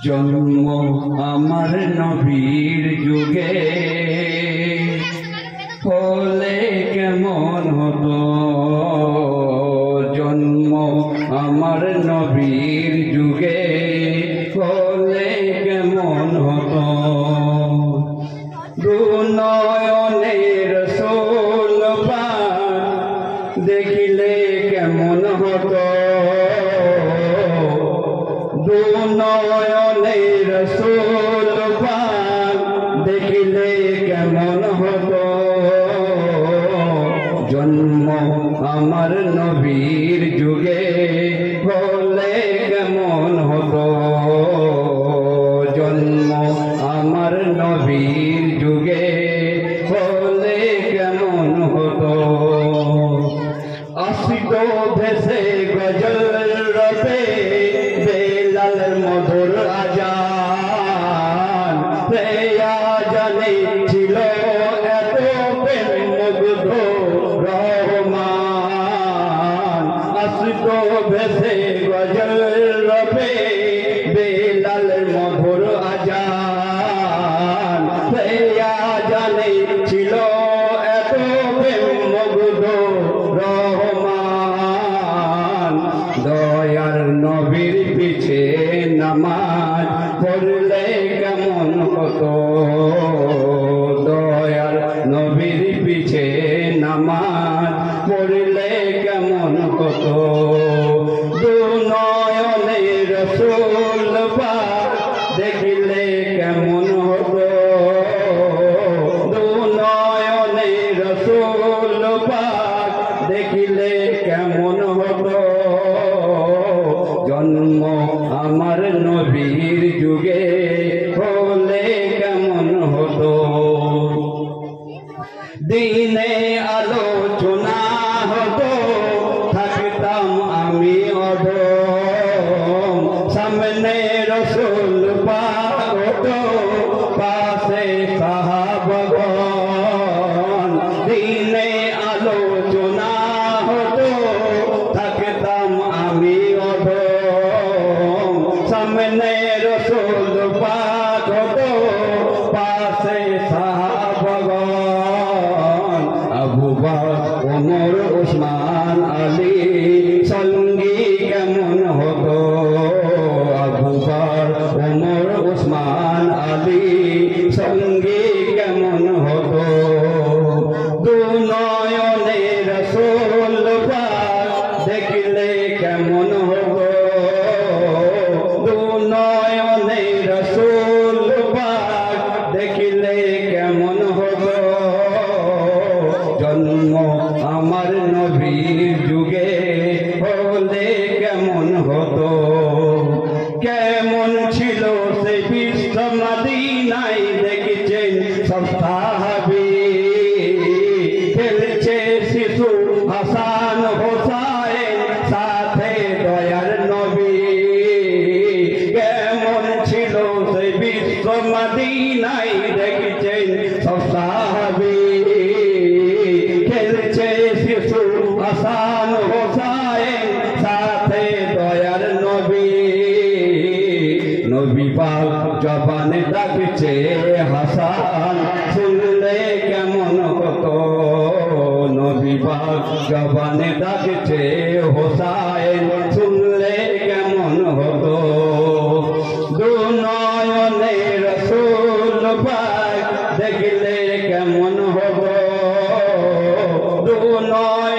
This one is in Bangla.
জন্ম আমার নবীর যুগে হলে কেমন হতো, জন্ম আমার নবীর যুগে হলে কেমন হতো। দু নয়নের রাসূল পাক দেখিলে কেমন হতো, দু নয়নের রাসূল পাক দেখিলে কেমন হতো। জন্ম আমার নবীর যুগে হলে কেমন হতো, জন্ম আমার নবীর যুগে হলে কেমন হতো। আসিত ভেসে গজল রবে বেলাল মধুর আজান, আজানে ছিল এত প্রেম মুগ্ধ রহমান। আসিত ভেসে গজল রবে বেলাল মধুর আজান, আজানে ছিল এত প্রেম মুগ্ধ রহমান। দয়ার নবীর পিছে নামাজ পড়লে কেমন হতো, দয়ার নবীর পিছে নামাজ পড়লে কেমন হতো। দু নয়নের রাসূল পাক দেখিলে কেমন হতো, দু নয়নের রাসূল পাক দেখিলে কেমন হতো। জন্ম আমার নবীর যুগে হলে কেমন হতো। দিনে আলোচনা হতো থাকতাম আমি অধম, সামনে রাসূল পাক হতো পাশে সাহাবাগণ। দিনে আলোচনা হতো থাকতাম আমি অধম, সামনে রাসূল পাক হতো পাশে সাহাবাগণ। আবু বকর ওমর ওসমান আলী সঙ্গী কেমন হতো, আবু বকর ওমর ওসমান আলী সঙ্গী কেমন হতো। দু নয়নের রাসূল পাক দেখলে কেমন হতো, দু নয়নের রাসূল পাক দেখিলে কেমন হতো। জন্ম আমার নবীর যুগে হলে কেমন হতো। কেমন ছিল সেই বিশ্ব মদিনায় দেখছেন সব সাহাবী, খেলছে শিশু হাসান হোসাইন সাথে দয়ার নবী। কেমন ছিল সেই বিশ্ব মদিনায় দেখছেন সব সাহাবী, খেলছে শিশু হাসান হোসাইন সাথে দয়ার নবী। নবী পাক জবানে ডাকছে হাসান শুনলে কেমন হতো, নবী পাক জবানে ডাকছে হোসাইন শুনলে কেমন হতো। দু নয়নের রাসূল পাক দেখলে কেমন হতো, দু নয়